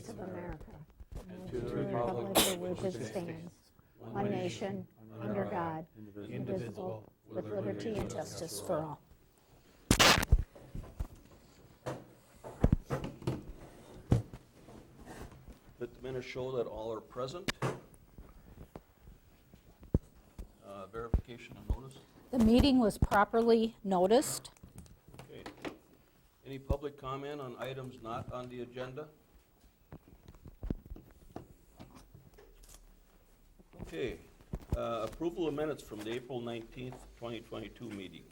States of America and to the the republic for which it stands, one nation, under God, indivisible, with liberty and justice for all. Let the minutes show that all are present. Verification of notice. The meeting was properly noticed. Okay. Any public comment on items not on the agenda? Okay. Approval of minutes from the April 19th, 2022 meeting.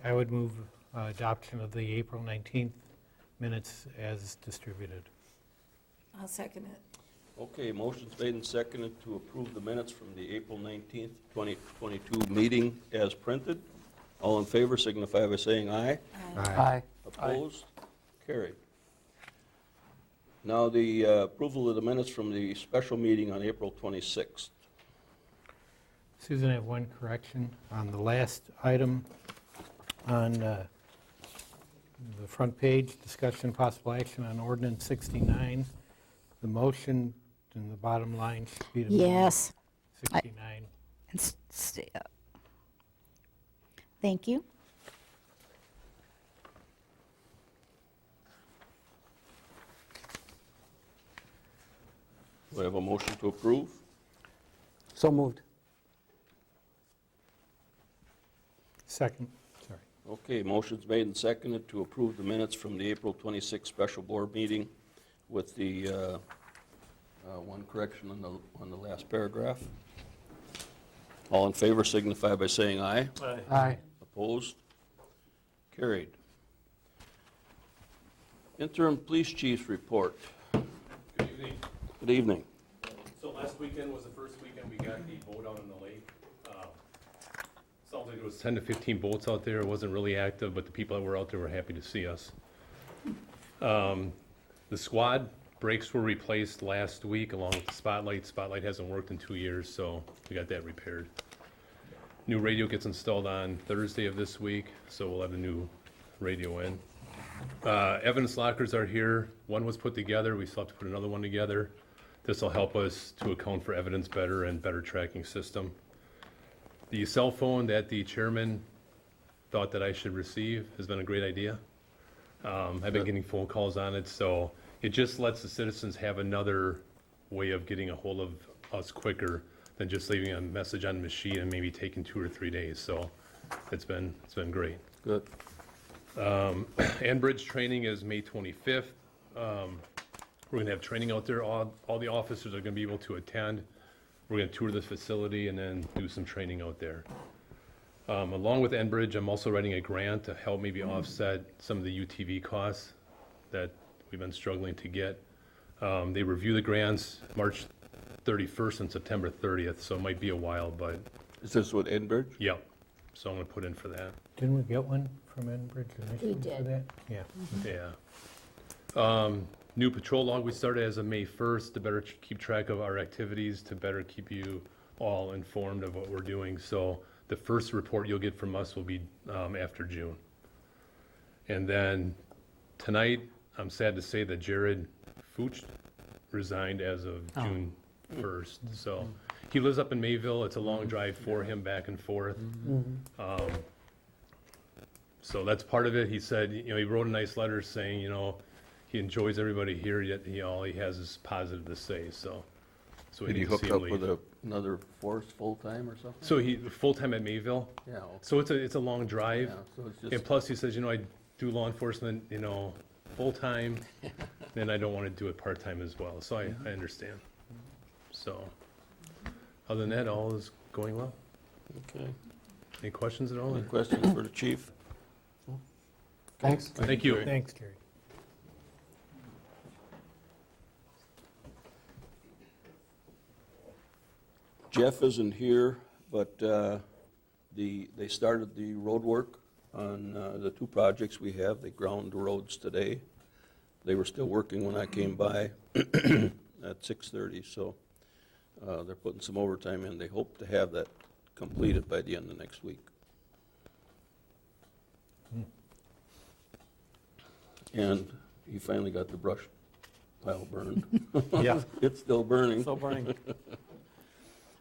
I would move adoption of the April 19th minutes as distributed. I'll second it. Okay, motion's made and seconded to approve the minutes from the April 19th, 2022 meeting as printed. All in favor signify by saying aye. Aye. Opposed? Carried. Now the approval of the minutes from the special meeting on April 26th. Susan, I have one correction on the last item on the front page, discussion of possible action on Ordinance 69. The motion in the bottom line should be to move Yes. 69. Thank you. Do I have a motion to approve? So moved. Second, sorry. Okay, motion's made and seconded to approve the minutes from the April 26th special board meeting with the one correction on the last paragraph. All in favor signify by saying aye. Aye. Opposed? Carried. Interim Police Chief's report. Good evening. Good evening. So last weekend was the first weekend we got the boat out on the lake. Sounds like there was 10 to 15 boats out there. It wasn't really active, but the people that were out there were happy to see us. The squad brakes were replaced last week along with the spotlight. Spotlight hasn't worked in 2 years, so we got that repaired. New radio gets installed on Thursday of this week, so we'll have a new radio in. Evidence lockers are here. One was put together. We still have to put another one together. This will help us to account for evidence better and better tracking system. The cell phone that the chairman thought that I should receive has been a great idea. I've been getting phone calls on it, so it just lets the citizens have another way of getting a hold of us quicker than just leaving a message on the machine and maybe taking 2 or 3 days. So it's been great. Good. Enbridge training is May 25th. We're going to have training out there. All the officers are going to be able to attend. We're going to tour the facility and then do some training out there. Along with Enbridge, I'm also writing a grant to help maybe offset some of the UTV costs that we've been struggling to get. They review the grants March 31st and September 30th, so it might be a while, but Is this with Enbridge? yeah. So I'm going to put in for that. Didn't we get one from Enbridge initially We did. for that? Yeah. Yeah. New patrol log we started as of May 1st to better keep track of our activities, to better keep you all informed of what we're doing. So the first report you'll get from us will be after June. And then tonight, I'm sad to say that Jared Fuchs resigned as of June 1st. So he lives up in Mayville. It's a long drive for him back and forth. So that's part of it. He said, he wrote a nice letter saying, he enjoys everybody here, yet all he has is positive to say. So he Did he didn't hook see him up leave. with another force full-time or something? So he full-time at Mayville. Yeah. So it's a long drive. Yeah, so it's And just, plus he says, I do law enforcement, full-time, and I don't want to do it part-time as well. So I understand. So other than that, all is going well. okay. Any questions at all? Any questions for the chief? Thanks. Thank you. Thanks, Jerry. Jeff isn't here, but they started the road work on the 2 projects we have. They ground the roads today. They were still working when I came by at 6:30, so They're putting some overtime in. They hope to have that completed by the end of next week. And he finally got the brush pile burned. Yeah. It's still burning. Still burning.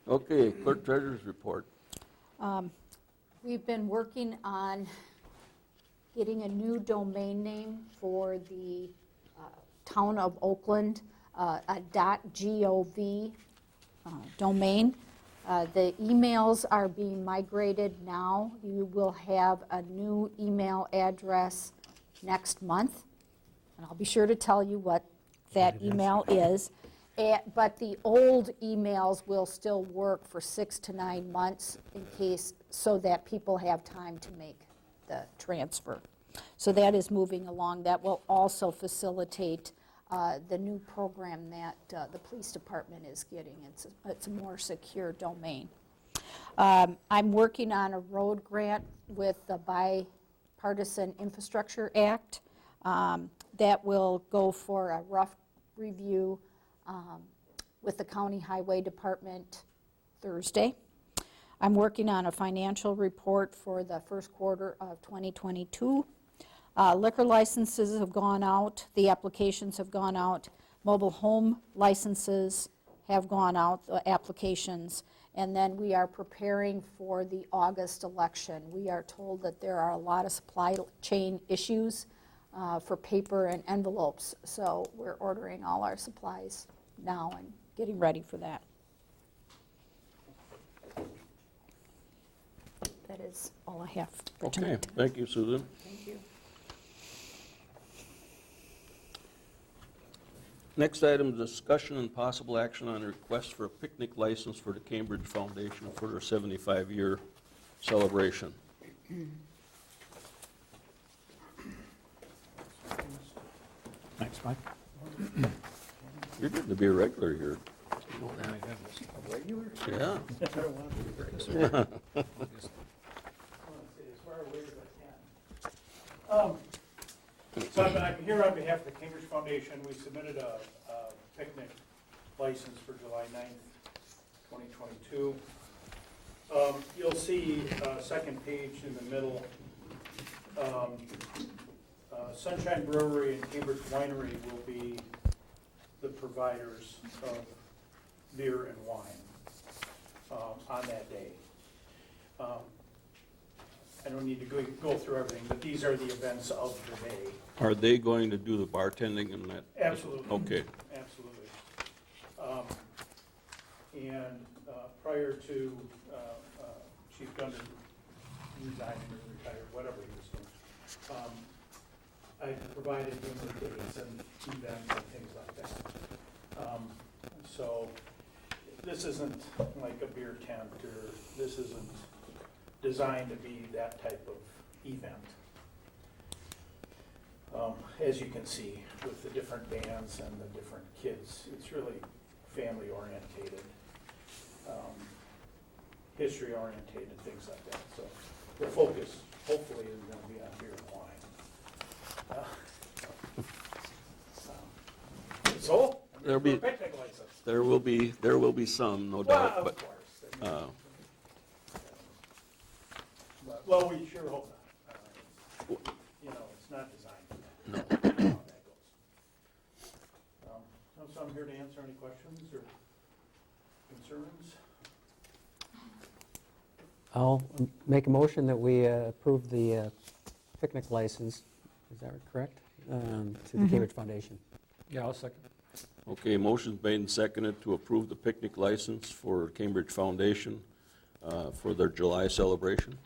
Okay, clerk treasurer's report. We've been working on getting a new domain name for the town of Oakland, a .gov domain. The emails are being migrated now. You will have a new email address next month, and I'll be sure to tell you what that email is. But the old emails will still work for 6 to 9 months in case, so that people have time to make the transfer. So that is moving along. That will also facilitate the new program that the police department is getting. It's a more secure domain. I'm working on a road grant with the Bipartisan Infrastructure Act that will go for a rough review with the County Highway Department Thursday. I'm working on a financial report for the first quarter of 2022. Liquor licenses have gone out, the applications have gone out, mobile home licenses have gone out, the applications, and then we are preparing for the August election. We are told that there are a lot of supply chain issues for paper and envelopes, so we're ordering all our supplies now and getting ready for that. That is all I have for Okay, tonight. thank you, Susan. Thank you. Next item is discussion and possible action on a request for a picnic license for the Cambridge Foundation for their 75-year celebration. Thanks, Mike. You're getting to be a regular here. Yeah. So I'm here on behalf of the Cambridge Foundation. We submitted a picnic license for July 9th, 2022. You'll see second page in the middle. Sunshine Brewery and Cambridge Winery will be the providers of beer and wine on that day. I don't need to go through everything, but these are the events of the day. Are they going to do the bartending and that? Absolutely. Okay. Absolutely. And prior to Chief Gunter resigning or retired, whatever he was doing, I provided him with dates and events and things like that. So this isn't like a beer tent, or this isn't designed to be that type of event. As you can see with the different bands and the different kids, it's really family orientated, history orientated, things like that. So the focus hopefully is going to be on beer and wine. So There'll be- picnic license. There will be some, no Well, doubt, of but course. Well, we sure hope not. You know, it's not designed for that. no. You know how that goes. So I'm here to answer any questions or concerns. I'll make a motion that we approve the picnic license, is that correct? To the Cambridge Foundation. Yeah, I'll second. Okay, motion's made and seconded to approve the picnic license for Cambridge Foundation for their July celebration.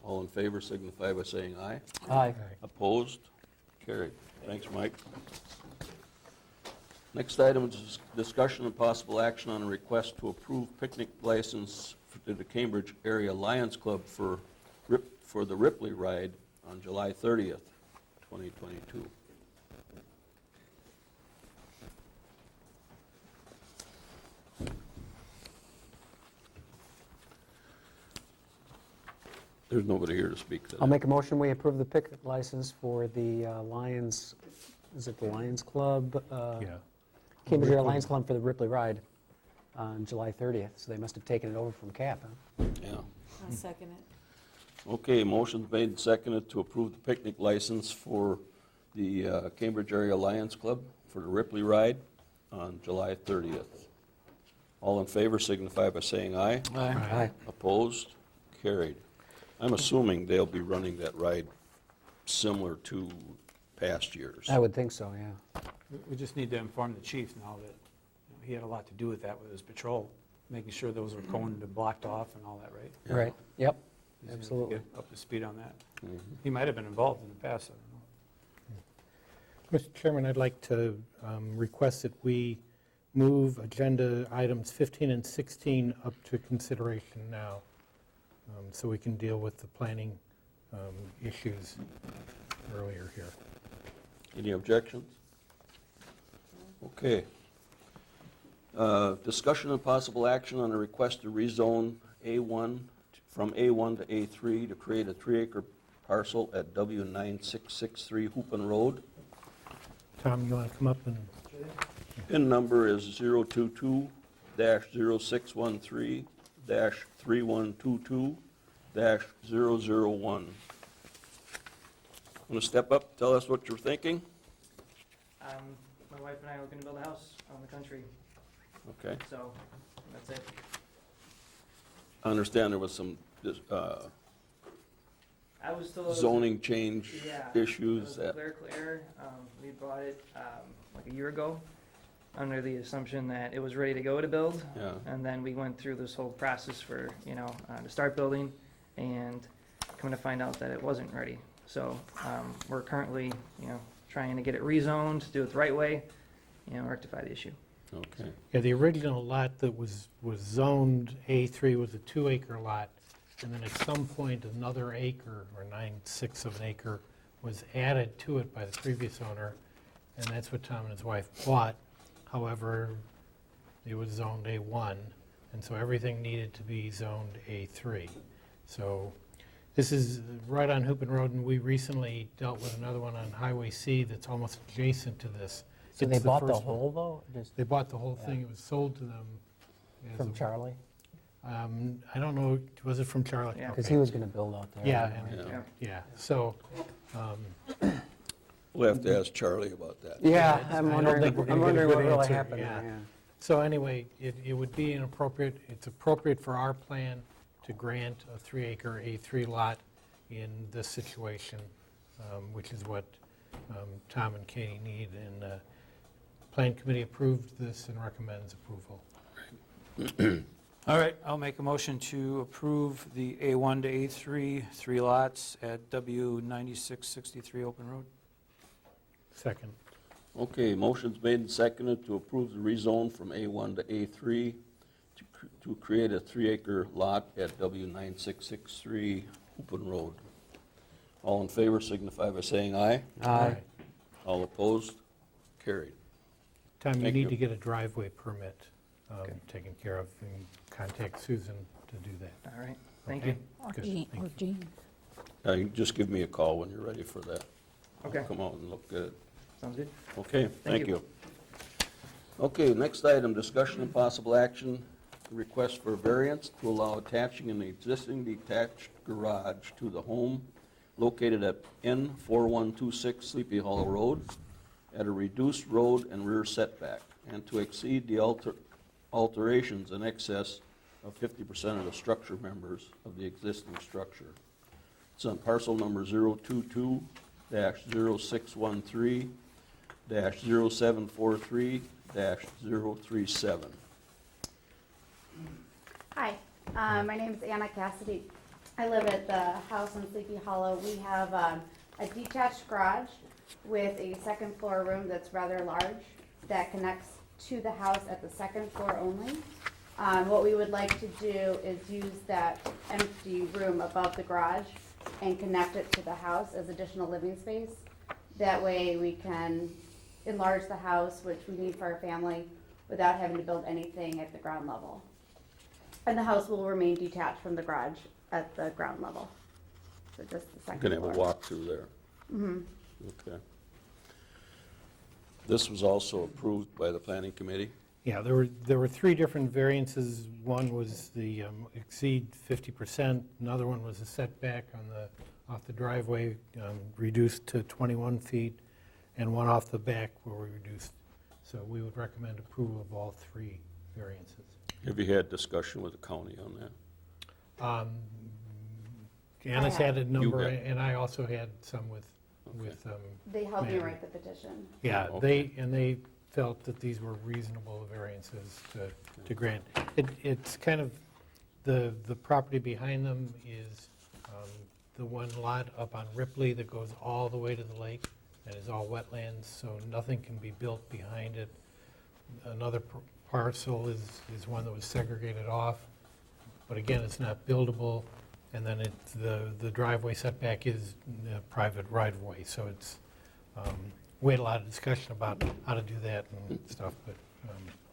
All in favor signify by saying aye. Aye. Opposed? Carried. Thanks, Mike. Next item is discussion and possible action on a request to approve picnic license to the Cambridge Area Lions Club for the Ripley ride on July 30th, 2022. There's nobody here to speak to I'll that. make a motion, we approve the picnic license for the Lions, is it the Lions Club? Yeah. Cambridge Area Lions Club for the Ripley ride on July 30th, so they must have taken it over from CAP, huh? Yeah. I'll second it. Okay, motion's made and seconded to approve the picnic license for the Cambridge Area Lions Club for the Ripley ride on July 30th. All in favor signify by saying aye. Aye. Opposed? Carried. I'm assuming they'll be running that ride similar to past years. I would think so, yeah. We just need to inform the chief now that he had a lot to do with that with his patrol, making sure those were going to be blocked off and all that, right? Yeah. Right, yep, He's gonna absolutely. Get up to speed on that. Mhm. He might have been involved in the past, I don't know. Mr. Chairman, I'd like to request that we move agenda items 15 and 16 up to consideration now, so we can deal with the planning issues earlier here. Any objections? Okay. Discussion and possible action on a request to rezone A1 from A1 to A3 to create a 3-acre parcel at W9663 Hoopin Road. Tom, you want to come up and, PIN number is 022-0613-3122-001. Want to step up, tell us what you're thinking? My wife and I are looking to build a house out in the country, Okay. so that's it. I understand there was some I was told. zoning change Yeah. issues It was a that, clerical error. We bought it like a year ago under the assumption that it was ready to go to build. yeah. And then we went through this whole process for, to start building and come to find out that it wasn't ready. So we're currently, trying to get it rezoned, do it the right way, rectify the issue. Okay. yeah, the original lot that was zoned A3 was a 2-acre lot, and then at some point, another acre, or 9/6 of an acre, was added to it by the previous owner, and that's what Tom and his wife bought. However, it was zoned A1, and so everything needed to be zoned A3. So this is right on Hoopin Road, and we recently dealt with another one on Highway C that's almost adjacent to this. So they It's bought the first one. whole, though? Just They bought the whole thing, it was sold to them. as from a- Charlie? I don't know, was it from Charlie? Yeah. Because Okay. he was going to build out there. Yeah, Yeah. and- yeah, so, We'll have to ask Charlie about that. Yeah, I I'm don't wondering, think we're I'm gonna get a wondering good what really answer, happened yeah. there, yeah. so anyway, it would be inappropriate, it's appropriate for our plan to grant a 3-acre A3 lot in this situation, which is what Tom and Katie need, and the Plan Committee approved this and recommends approval. All right, I'll make a motion to approve the A1 to A3, 3 lots at W9663 Open Road. Second. Okay, motion's made and seconded to approve the rezone from A1 to A3 to create a 3-acre lot at W9663 Hoopin Road. All in favor signify by saying aye. Aye. All opposed? Carried. Tom, you Thank need you. to get a driveway permit taken care of, and contact Susan to do that. All right, thank you. Or Good, Jean, thank or you. Jean. You can just give me a call when you're ready for that. Okay, Come out and look at it. sounds good. Okay, thank you. you. Okay, next item, discussion and possible action, request for variance to allow attaching an existing detached garage to the home located at N4126 Sleepy Hollow Road at a reduced road and rear setback, and to exceed the alterations in excess of 50% of the structure members of the existing structure. It's on parcel number 022-0613-0743-037. Hi, my name is Anna Cassidy. I live at the house in Sleepy Hollow. We have a detached garage with a second floor room that's rather large that connects to the house at the second floor only. What we would like to do is use that empty room above the garage and connect it to the house as additional living space. That way we can enlarge the house, which we need for our family, without having to build anything at the ground level. And the house will remain detached from the garage at the ground level. So just the We're second going to have a floor. walk-through there. Okay. This was also approved by the planning committee. Yeah, there were three different variances. One was the exceed 50%, another one was a setback off the driveway reduced to 21 feet, and one off the back where we reduced. So we would recommend approval of all three variances. Have you had discussion with the county on that? Janice had a number, had. and I also had some with, They helped me Ma'am. write the petition. yeah, Okay. they felt that these were reasonable variances to grant. It's kind of, the property behind them is the one lot up on Ripley that goes all the way to the lake, and is all wetlands, so nothing can be built behind it. Another parcel is one that was segregated off, but again, it's not buildable. And then the driveway setback is a private right-of-way, so it's, we had a lot of discussion about how to do that and stuff, but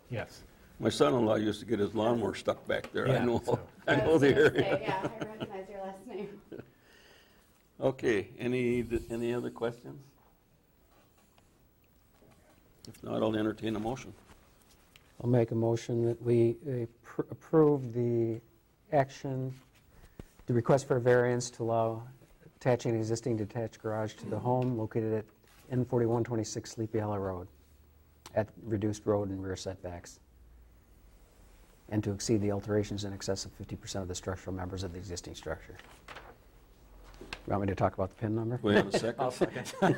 yes. My son-in-law used to get his lawnmower stuck back there. I Yeah, know, so- I I know was the gonna area. say, yeah, I recognize your last name. Okay, any other questions? If not, I'll entertain a motion. I'll make a motion that we approve the action, the request for a variance to allow attaching an existing detached garage to the home located at N4126 Sleepy Hollow Road at reduced road and rear setbacks, and to exceed the alterations in excess of 50% of the structural members of the existing structure. You want me to talk about the PIN number? Do we have a second? I'll second. That's why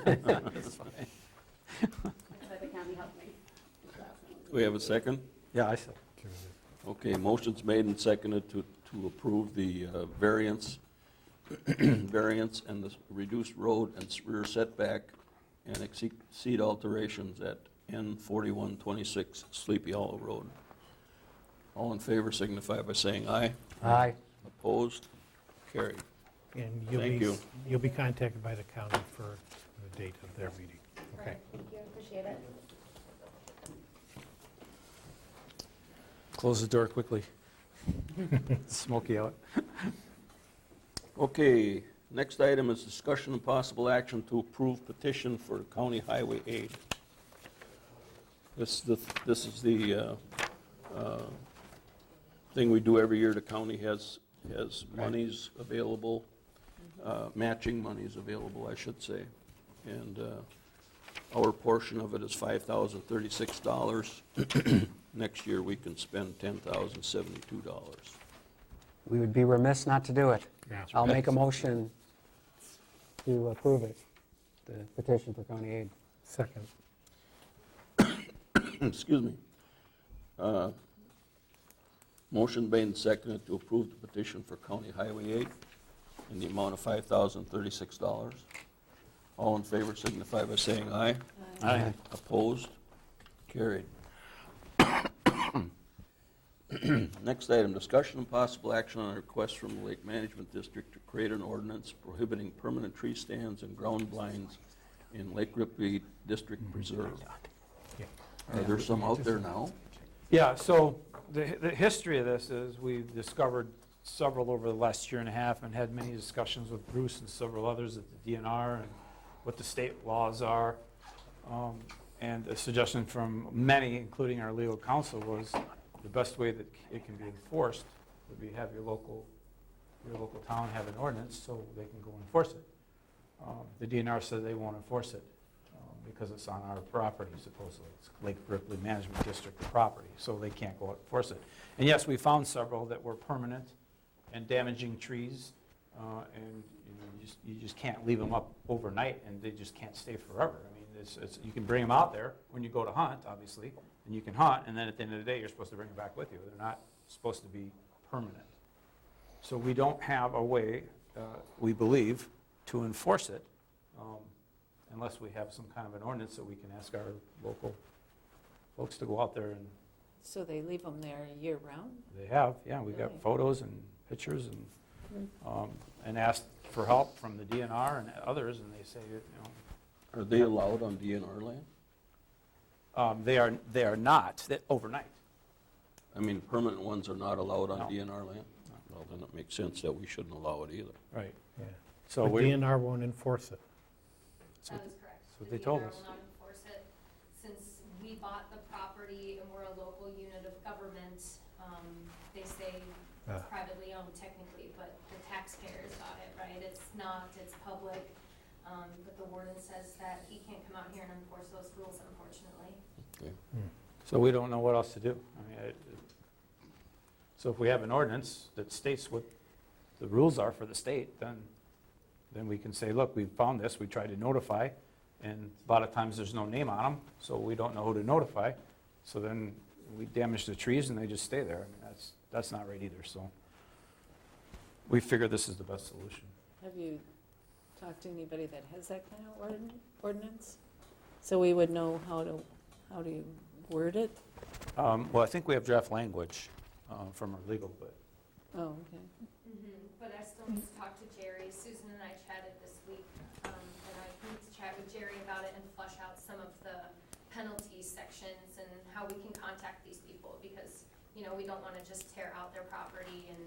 the county helped me. Do we have a second? Yeah, I said. Okay, motion's made and seconded to approve the variance and the reduced road and rear setback and exceed alterations at N4126 Sleepy Hollow Road. All in favor signify by saying aye. Aye. Opposed? Carried. And Thank you. you'll be contacted by the county for the date of their meeting. Okay. Right, thank you, appreciate it. Close the door quickly. Smoky out. Okay, next item is discussion and possible action to approve petition for county highway aid. This is the thing we do every year. The county has monies available, matching monies available, I should say. And our portion of it is $5,036. Next year, we can spend $10,072. We would be remiss not to do it. Yeah. I'll make a motion to approve it, the petition for county aid. Second. Excuse me. Motion made and seconded to approve the petition for county highway aid in the amount of $5,036. All in favor signify by saying aye. Aye. Opposed? Carried. Next item, discussion and possible action on a request from the Lake Management District to create an ordinance prohibiting permanent tree stands and ground blinds in Lake Ripley District Preserve. Are there some out there now? Yeah, so the history of this is we've discovered several over the last year and a half and had many discussions with Bruce and several others at the DNR and what the state laws are. And a suggestion from many, including our legal counsel, was the best way that it can be enforced would be have your local town have an ordinance so they can go enforce it. The DNR said they won't enforce it because it's on our property, supposedly. It's Lake Ripley Management District property, so they can't go out and enforce it. And yes, we found several that were permanent and damaging trees, and you just can't leave them up overnight, and they just can't stay forever. I mean, you can bring them out there when you go to hunt, obviously, and you can hunt, and then at the end of the day, you're supposed to bring them back with you. They're not supposed to be permanent. So we don't have a way, we believe, to enforce it unless we have some kind of an ordinance that we can ask our local folks to go out there, and So they leave them there year-round? they have, yeah, we got Really? photos and pictures and asked for help from the DNR and others, and they say, Are they allowed on DNR land? they are not, overnight. I mean, permanent ones are not allowed on No. DNR land? Well, then it makes sense that we shouldn't allow it either. Right. Yeah. So But we, DNR won't enforce it. That's what- That is correct. that's what The they told DNR us. will not enforce it since we bought the property and we're a local unit of government, they say it's privately owned technically, but the taxpayers bought it, right? It's not, it's public, but the warden says that he can't come out here and enforce those rules, unfortunately. Okay. So we don't know what else to do. I mean, so if we have an ordinance that states what the rules are for the state, then we can say, look, we found this, we tried to notify, and a lot of times there's no name on them, so we don't know who to notify. So then we damage the trees and they just stay there. I mean, that's not right either, so we figure this is the best solution. Have you talked to anybody that has that kind of ordinance? So we would know how to word it? Well, I think we have draft language from our legal, but Oh, okay. But I still need to talk to Jerry. Susan and I chatted this week, and I need to chat with Jerry about it and flush out some of the penalty sections and how we can contact these people, because, you know, we don't want to just tear out their property and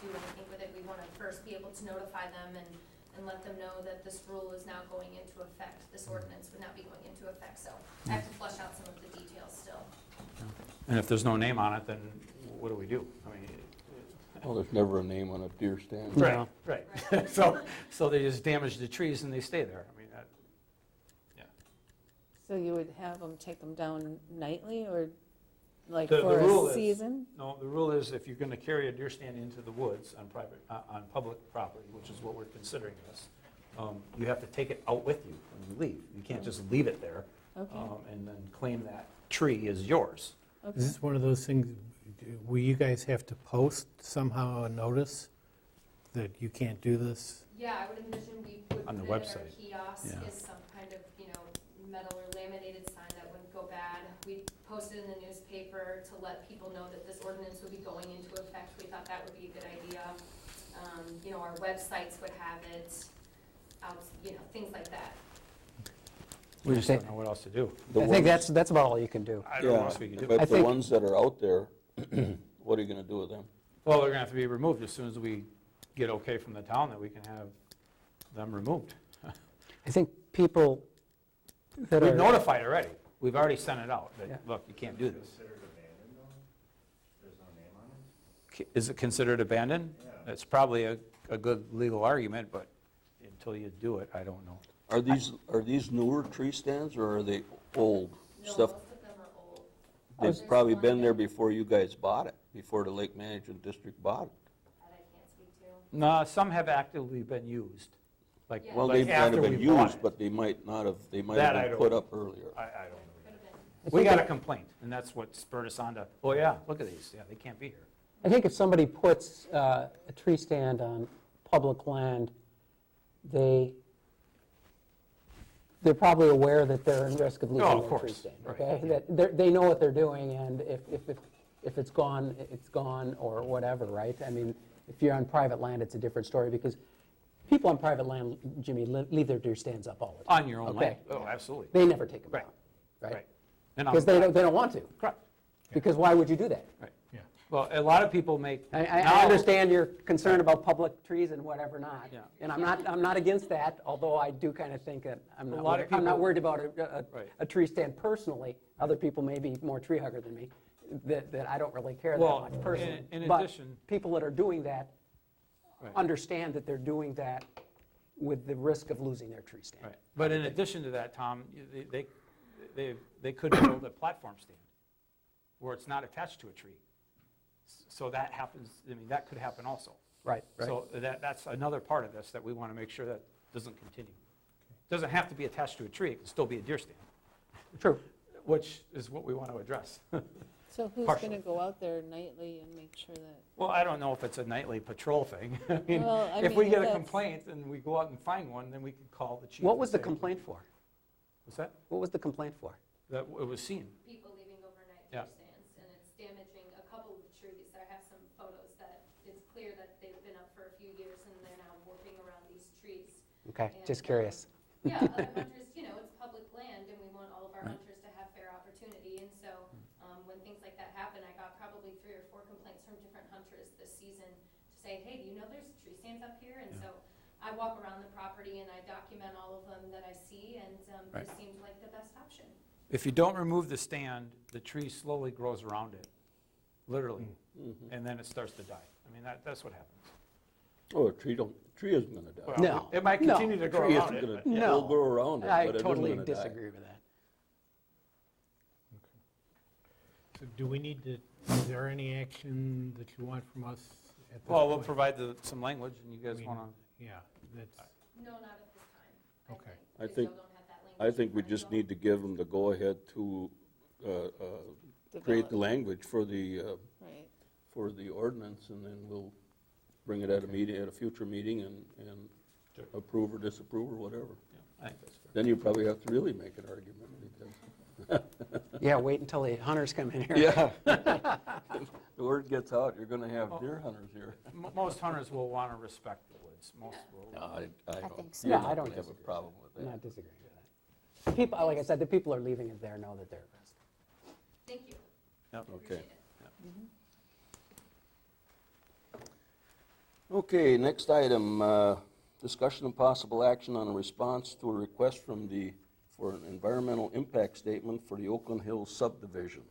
do anything with it. We want to first be able to notify them and let them know that this rule is now going into effect. This ordinance would now be going into effect, so I have to flush out some of the details still. and if there's no name on it, then what do we do? I mean, Well, there's never a name on a deer stand. right. So they just damage the trees and they stay there. I mean, So you would have them take them down nightly or like The for rule a is- season? no, the rule is if you're going to carry a deer stand into the woods on on public property, which is what we're considering this, you have to take it out with you when you leave. You can't just leave it there Okay, and then claim that tree is yours. okay. Is this one of those things, will you guys have to post somehow a notice that you can't do this? Yeah, I would envision we would On the put it at our website. kiosk Yeah. is some kind of, you know, metal or laminated sign that wouldn't go bad. We posted in the newspaper to let people know that this ordinance would be going into effect. We thought that would be a good idea. You know, our websites would have it, you know, things like that. We just don't know what else to do. The I think ones- that's about all you can do. I don't know what Yeah, else we can do. but I the think- ones that are out there, what are you going to do with them? Well, they're going to have to be removed as soon as we get okay from the town that we can have them removed. I think people that We've are, notified already. We've already sent it out, Yeah. that, look, you can't do this. Is it considered abandoned? It's probably a good legal argument, but until you do it, I don't know. Are these newer tree stands, or are they old No, stuff? most of them are old. They've There's probably one been there that- before you guys bought it, before the Lake Management District bought it. That I can't speak to. No, some have actively been used, like, Yeah. Well, like they might after have we been bought used, it. but they might not have, they might That I have been don't put know. up earlier. I don't know. Could have been. We got a complaint, and that's what spurred us on to, oh yeah, look at these, yeah, they can't be here. I think if somebody puts a tree stand on public land, they're probably aware that they're in risk of losing Oh, of their tree course, stand, right, okay? yeah. That they know what they're doing, and if it's gone, it's gone, or whatever, right? I mean, if you're on private land, it's a different story, because people on private land, Jimmy, leave their deer stands up all the time. On your own Okay. land, oh, absolutely, They never take them Right. down, right? right. And Because they don't want to, Correct, because why would you do that? right. Yeah. Well, a lot of people make. I now- understand your concern about public trees and whatever not. Yeah. And I'm not against that, although I do kind of think that I'm A not lot of I'm not people- worried about Right. a tree stand personally. Other people may be more tree hugger than me, that I don't really care that Well, much personally. in But addition- people that are doing that Right. understand that they're doing that with the risk of losing their tree stand. Right, but in addition to that, Tom, they could build a platform stand where it's not attached to a tree. So that happens, I mean, that could happen also. Right, right. So that's another part of this that we want to make sure that doesn't continue. Doesn't have to be attached to a tree, it can still be a deer stand, True. which is what we want to address. So who's Partially. going to go out there nightly and make sure that, Well, I don't know if it's a nightly patrol thing. I mean, Well, I if we mean, get a that's- complaint and we go out and find one, then we can call the chief. What and was the say- complaint for? What's that? What was the complaint for? That it was seen. People leaving overnight Yeah. deer stands, and it's damaging a couple of the trees. I have some photos that it's clear that they've been up for a few years and they're now warping around these trees. Okay, And, just curious. Yeah, other hunters, you know, it's public land and we want all of our hunters to have fair opportunity. And so when things like that happen, I got probably 3 or 4 complaints from different hunters this season to say, hey, do you know there's tree stands up here? And so I walk around the property and I document all of them that I see, and Right. this seemed like the best option. If you don't remove the stand, the tree slowly grows around it, literally, and then it starts to die. I mean, that's what happens. Oh, a tree isn't gonna die. Well, No. It might No. continue to grow Tree around isn't it. gonna, but- it'll grow around it, I but it isn't totally gonna die. disagree with that. So do we need to, is there any action that you want from us at this Well, we'll point? provide some language, and you I guys mean, want Yeah, that's, No, not at this time. Okay. I if think- y'all don't have that I language think we in front just of y'all. need to give them the go-ahead to create the language for Right. the ordinance, and then we'll bring it at a meeting, at a future meeting, and approve or disapprove or whatever. to. I think that's fair. Then you probably have to really make an argument, because, Yeah, wait until the hunters come in here. yeah. The word gets out, you're gonna have deer hunters here. Most hunters will want to respect the woods. Most will. No, I don't. think so. You're Yeah, I not don't gonna have a disagree. problem with I'm that. not disagreeing with that. People, like I said, the people who are leaving it there know that they're at risk. Thank you. Yep. Okay. Appreciate it. Okay, next item, discussion and possible action on a response to a request for an environmental impact statement for the Oakland Hills subdivision.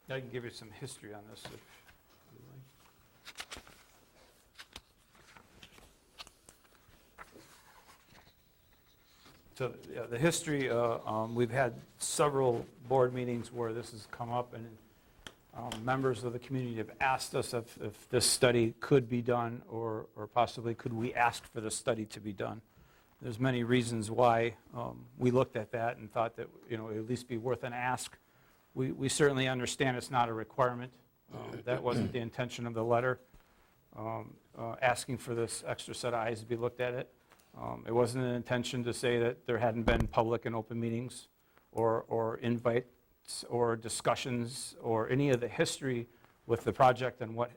I can give you some history on this if you like. So, yeah, the history, we've had several board meetings where this has come up, and members of the community have asked us if this study could be done, or possibly could we ask for the study to be done. There's many reasons why we looked at that and thought that, it would at least be worth an ask. We certainly understand it's not a requirement. That wasn't the intention of the letter, asking for this extra set of eyes to be looked at it. It wasn't an intention to say that there hadn't been public and open meetings or invites or discussions or any of the history with the project and what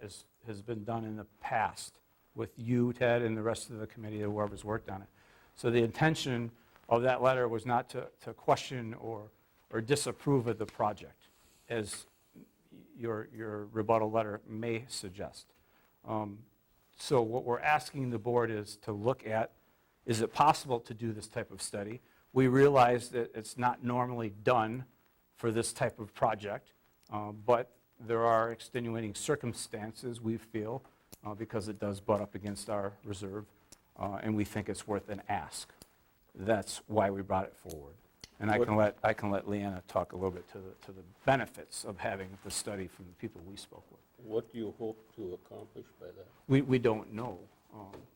has been done in the past with you, Ted, and the rest of the committee or whoever's worked on it. So the intention of that letter was not to question or disapprove of the project, as your rebuttal letter may suggest. So what we're asking the board is to look at, is it possible to do this type of study? We realize that it's not normally done for this type of project, but there are extenuating circumstances, we feel, because it does butt up against our reserve, and we think it's worth an ask. That's why we brought it forward. And I can let Leanna talk a little bit to the benefits of having the study from the people we spoke with. What do you hope to accomplish by that? We don't know.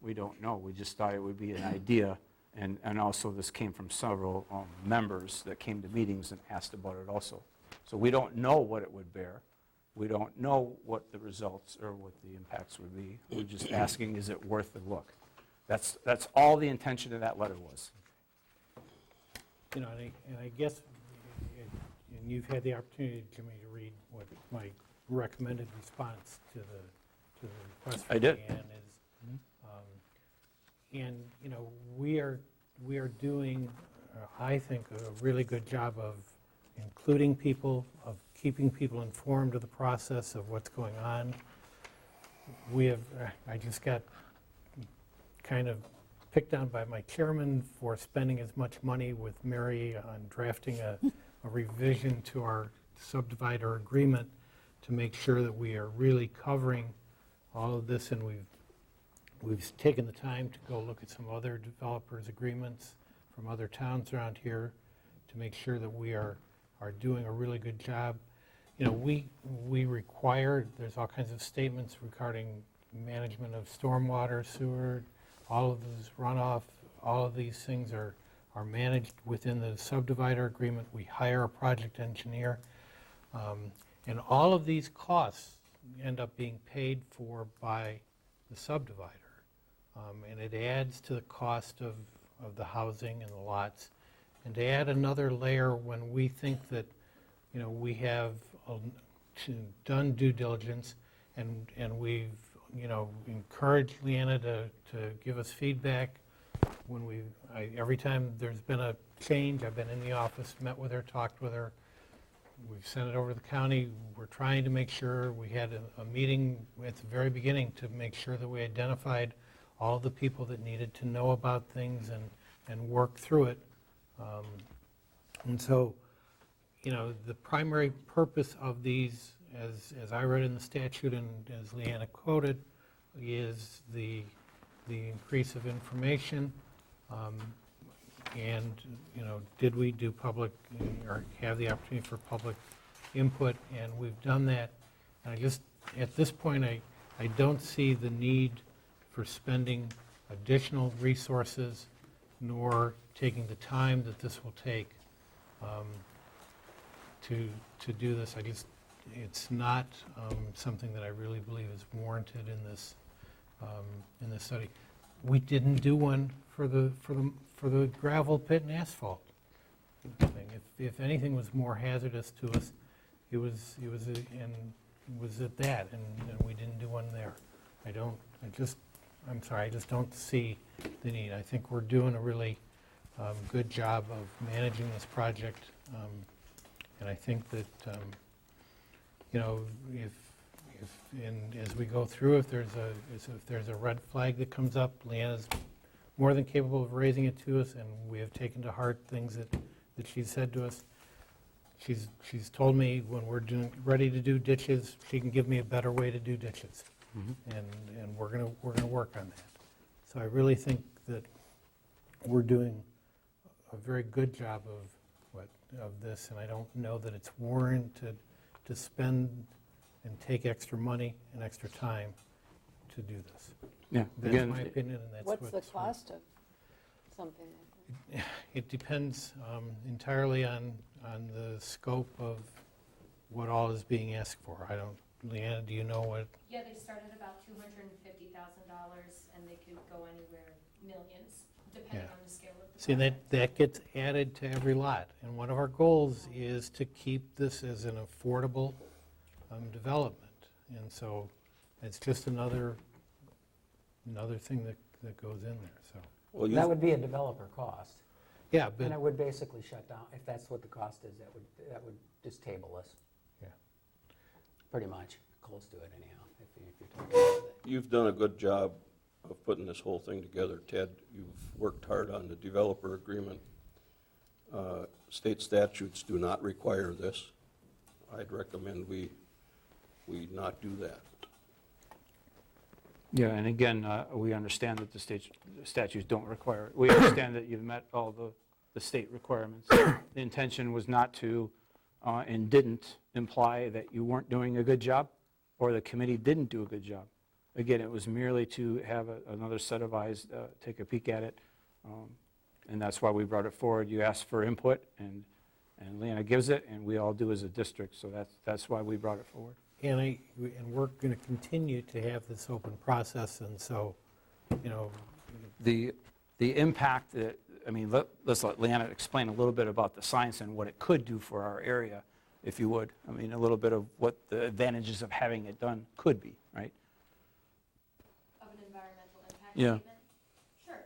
We don't know. We just thought it would be an idea, and also this came from several members that came to meetings and asked about it also. So we don't know what it would bear. We don't know what the results or what the impacts would be. We're just asking, is it worth the look? That's all the intention of that letter was. and I guess, and you've had the opportunity, Jimmy, to read what my recommended response to the request I from did. Leanne is. And, we are doing, I think, a really good job of including people, of keeping people informed of the process of what's going on. I just got kind of picked on by my chairman for spending as much money with Mary on drafting a revision to our subdivider agreement to make sure that we are really covering all of this, and we've taken the time to go look at some other developers' agreements from other towns around here to make sure that we are doing a really good job. We require, there's all kinds of statements regarding management of stormwater, sewer, all of this runoff, all of these things are managed within the subdivider agreement. We hire a project engineer. And all of these costs end up being paid for by the subdivider. And it adds to the cost of the housing and the lots. And to add another layer, when we think that, we have done due diligence and we've, encouraged Leanna to give us feedback when every time there's been a change, I've been in the office, met with her, talked with her. We've sent it over to the county. We're trying to make sure, we had a meeting at the very beginning to make sure that we identified all of the people that needed to know about things and work through it. And so, the primary purpose of these, as I read in the statute and as Leanna quoted, is the increase of information, and, did we do public, or have the opportunity for public input, and we've done that. And I just, at this point, I don't see the need for spending additional resources, nor taking the time that this will take to do this. It's not something that I really believe is warranted in this study. We didn't do one for the gravel pit and asphalt thing. If anything was more hazardous to us, it was at that, and we didn't do one there. I'm sorry, I just don't see the need. I think we're doing a really good job of managing this project, and I think that, as we go through, if there's a red flag that comes up, Leanna's more than capable of raising it to us, and we have taken to heart things that she's said to us. She's told me when we're ready to do ditches, she can give me a better way to do ditches. And we're gonna work on that. So I really think that we're doing a very good job of this, and I don't know that it's warranted to spend and take extra money and extra time to do this. Yeah, That's again, my opinion, and that's What's the cost of something like It depends entirely on the scope of what all is being asked for. Leanna, do you know what? Yeah, they start at about $250,000, and they could go anywhere, millions, depending Yeah. on the scale of the See, project. that gets added to every lot, and one of our goals is to keep this as an affordable development. And so it's just another thing that goes in there, so. Well, that would be a developer cost. Yeah, And but, it would basically shut down, if that's what the cost is, that would just table us. Yeah. Pretty much, close to it anyhow, if you're talking about it. You've done a good job of putting this whole thing together, Ted. You've worked hard on the developer agreement. State statutes do not require this. I'd recommend we not do that. Yeah, and again, we understand that the statutes don't require it. We understand that you've met all the state requirements. The intention was not to, and didn't imply that you weren't doing a good job, or the committee didn't do a good job. Again, it was merely to have another set of eyes take a peek at it, and that's why we brought it forward. You asked for input, and Leanna gives it, and we all do as a district, so that's why we brought it forward. and we're going to continue to have this open process, and so, The impact that, let's let Leanna explain a little bit about the science and what it could do for our area, if you would. A little bit of what the advantages of having it done could be, right? Of an environmental impact Yeah. statement? Sure.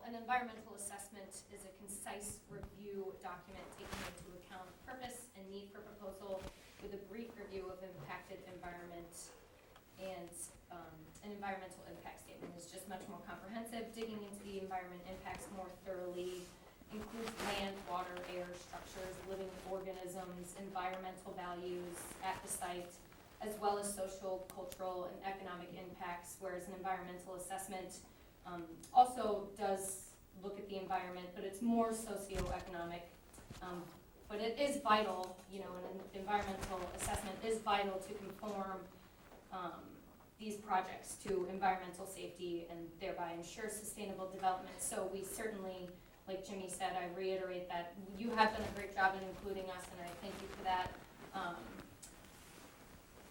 An environmental assessment is a concise review document taking into account purpose and need for proposal with a brief review of impacted environment. And an environmental impact statement is just much more comprehensive, digging into the environment impacts more thoroughly, includes land, water, air, structures, living organisms, environmental values at the site, as well as social, cultural, and economic impacts, whereas an environmental assessment also does look at the environment, but it's more socioeconomic. But it is vital, an environmental assessment is vital to conform these projects to environmental safety and thereby ensure sustainable development. So we certainly, like Jimmy said, I reiterate that you have done a great job in including us, and I thank you for that.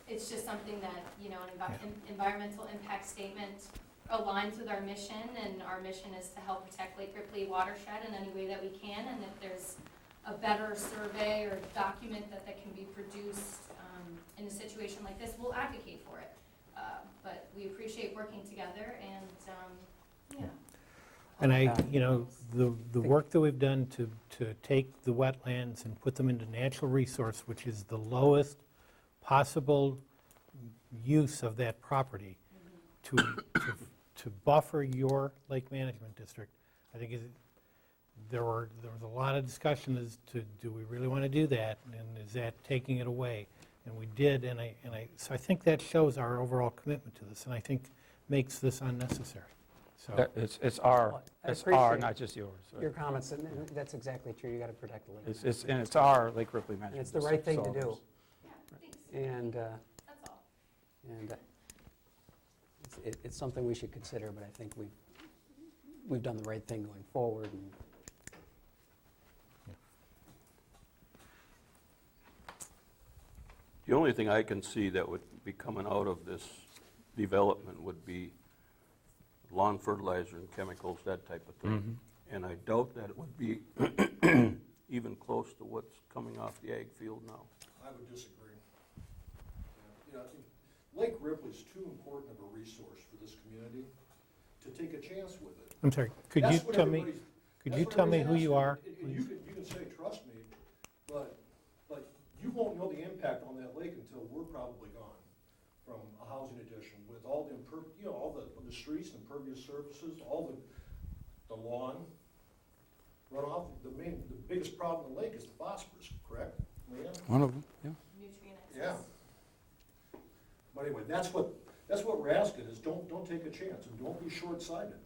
It's just something that, an environmental impact statement aligns with our mission, and our mission is to help protect Lake Ripley watershed in any way that we can, and if there's a better survey or document that can be produced in a situation like this, we'll advocate for it. But we appreciate working together, and, yeah. and the work that we've done to take the wetlands and put them into natural resource, which is the lowest possible use of that property, to buffer your lake management district, I think there was a lot of discussion as to, do we really want to do that? And is that taking it away? And we did, so I think that shows our overall commitment to this, and I think makes this unnecessary. So, It's our, Well, I it's appreciate our, not just yours. Your comments, and that's exactly true, you got to protect the lake. And it's our Lake Ripley And Management. it's the right thing to District, do. so Yeah, thanks, And, that's all. and it's something we should consider, but I think we've done the right thing going forward. And The only thing I can see that would be coming out of this development would be lawn fertilizer and chemicals, that type of thing. And I doubt that it would be even close to what's coming off the ag field now. I would disagree. You know, I think Lake Ripley's too important of a resource for this community to take a chance with it. I'm sorry, could you That's what tell me, everybody's- could that's you what tell me who everybody's you are? asking. And you can say, trust me, but you won't know the impact on that lake until we're probably gone from a housing addition with all the, all the streets, impervious surfaces, all the lawn runoff. The biggest problem in the lake is the phosphorus, correct, Leanne? One of them, yeah. Nutrient Yeah. excess. But anyway, that's what we're asking, is don't take a chance, and don't be short-sighted.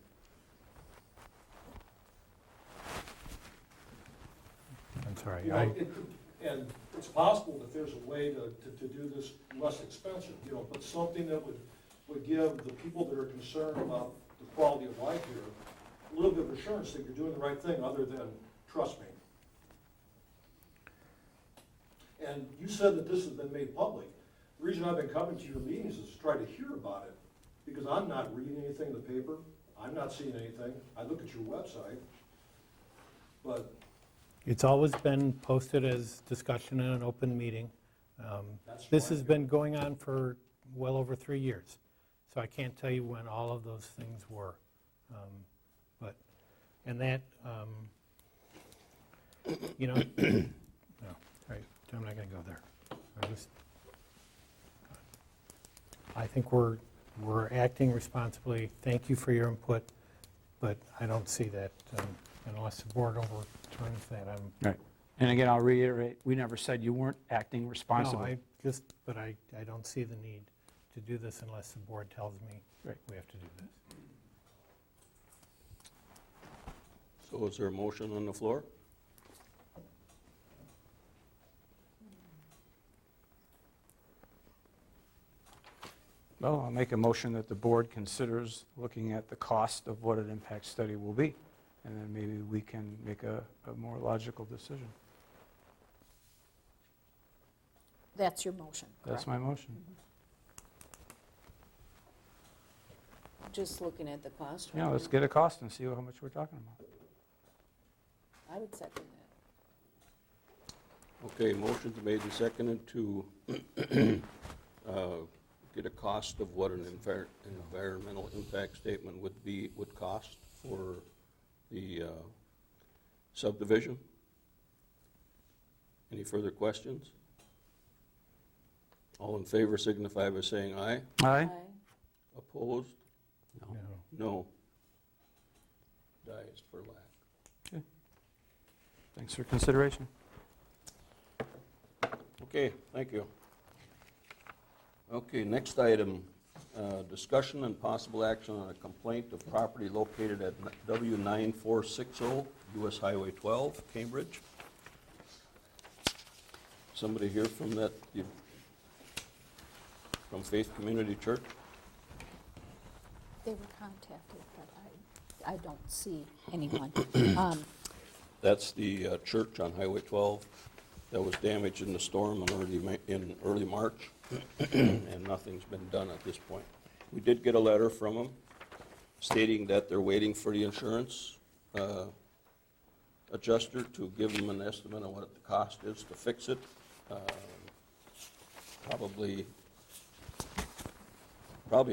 I'm sorry, You know, and it's possible that there's a way to do this less expensive, but something that would give the people that are concerned about the quality of life here a little bit of assurance that you're doing the right thing, other than, trust me. And you said that this has been made public. The reason I've been coming to your meetings is to try to hear about it, because I'm not reading anything in the paper, I'm not seeing anything, I look at your website, but it's always been posted as discussion in an open meeting. This has been going on for well over 3 years, so I can't tell you when all of those things were. And that, no, right, I'm not going to go there. I think we're acting responsibly. Thank you for your input, but I don't see that unless the board overturns that. Right. And again, I'll reiterate, we never said you weren't acting No, responsibly. but I don't see the need to do this unless the board tells me Right. we have to do this. So is there a motion on the floor? Well, I'll make a motion that the board considers looking at the cost of what an impact study will be, and then maybe we can make a more logical decision. That's your motion, That's correct? my motion. Just looking at the cost. Yeah, right let's now, get a cost and see how much we're talking about. I would second that. Okay, motion's made and seconded to get a cost of what an environmental impact statement would cost for the subdivision. Any further questions? All in favor signify by saying aye. Aye? Opposed? No. No. Dies for lack. Thanks for consideration. Okay, thank you. Okay, next item, discussion and possible action on a complaint of property located at W9460 US Highway 12, Cambridge. Somebody here from from Faith Community Church? They were contacted, but I don't see anyone. That's the church on Highway 12 that was damaged in the storm in early March, and nothing's been done at this point. We did get a letter from them stating that they're waiting for the insurance adjuster to give them an estimate on what the cost is to fix it. Probably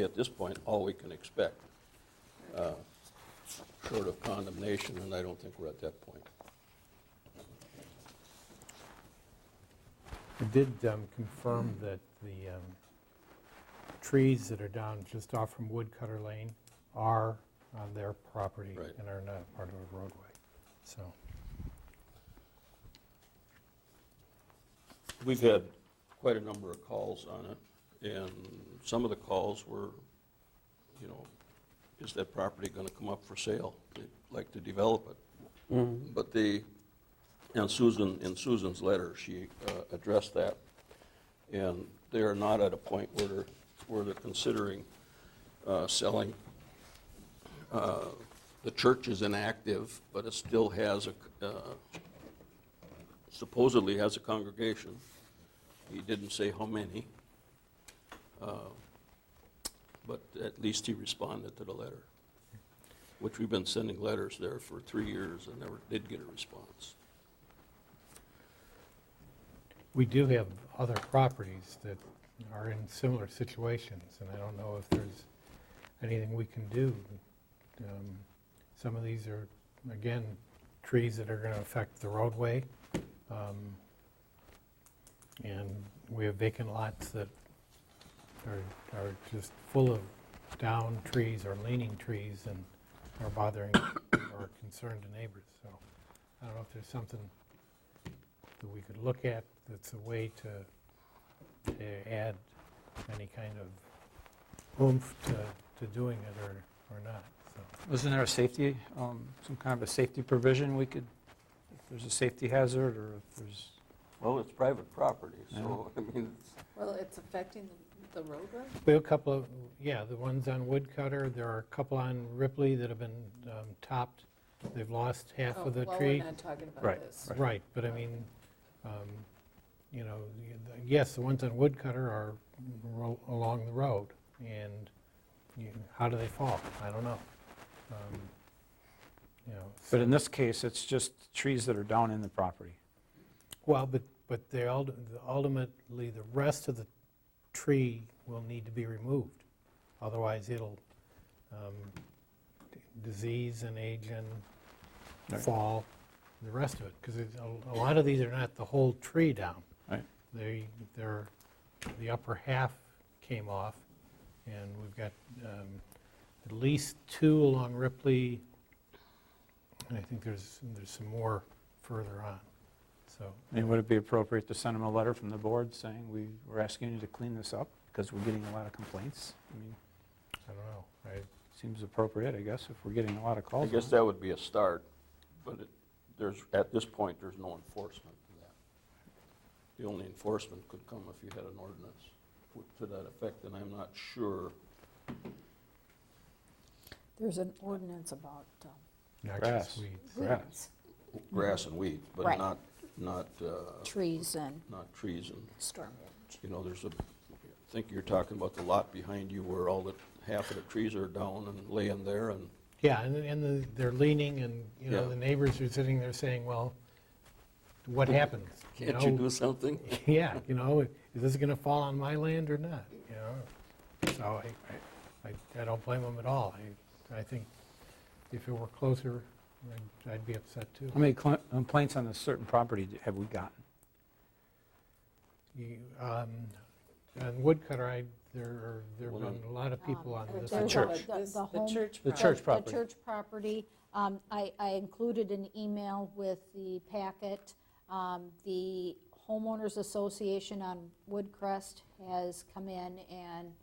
at this point, all we can expect, short of condemnation, and I don't think we're at that point. I did confirm that the trees that are down just off from Woodcutter Lane are on their property Right. and are not part of a roadway. So, We've had quite a number of calls on it, and some of the calls were, you know, is that property going to come up for sale? They'd like to develop it. But they, and Susan, in Susan's letter, she addressed that, and they are not at a point where they're considering selling. The church is inactive, but it still has supposedly has a congregation. He didn't say how many, but at least he responded to the letter, which we've been sending letters there for 3 years and never did get a response. we do have other properties that are in similar situations, and I don't know if there's anything we can do. Some of these are, again, trees that are going to affect the roadway. And we have vacant lots that are just full of down trees or leaning trees and are bothering or concerned to neighbors. So I don't know if there's something that we could look at that's a way to add any kind of oomph to doing it or not. So. Wasn't there a safety, some kind of a safety provision we could, if there's a safety hazard or if there's... Well, it's private property, so, I mean, Well, it's affecting the roadway? We have a couple of, the ones on Woodcutter. There are a couple on Ripley that have been topped. They've lost half of the Well, tree. we're not talking about Right, this. Right, but I mean, yes, the ones on Woodcutter are along the road, and how do they fall? I don't know. But in this case, it's just trees that are down in the property. Well, but they ultimately, the rest of the tree will need to be removed. Otherwise, it'll disease and age and Right. fall, the rest of it. Because a lot of these are not the whole tree down. Right. They're the upper half came off, and we've got at least 2 along Ripley, and I think there's some more further on. So, And would it be appropriate to send them a letter from the board saying we're asking you to clean this up because we're getting a lot of complaints? I mean, I don't know. seems appropriate, I guess, if we're getting a lot of I calls. guess on it. that would be a start, but at this point, there's no enforcement to that. The only enforcement could come if you had an ordinance to that effect, and I'm not sure. There's an ordinance about noxious Grass. weeds. Grass. Grass and weeds, but Right. not trees and trees and, storm damage. there's I think you're talking about the lot behind you where half of the trees are down and laying there, and Yeah, and they're leaning, and, Yeah. the neighbors are sitting there saying, well, what happens? can't you do something? Yeah, is this going to fall on my land or not? So I don't blame them at all. I think if it were closer, I'd be upset too. How many complaints on a certain property have we gotten? On Woodcutter, there have Well, been a lot of people on this. There's church. The home. church The property. church property. The church property. I included an email with the packet. The homeowners association on Woodcrest has come in and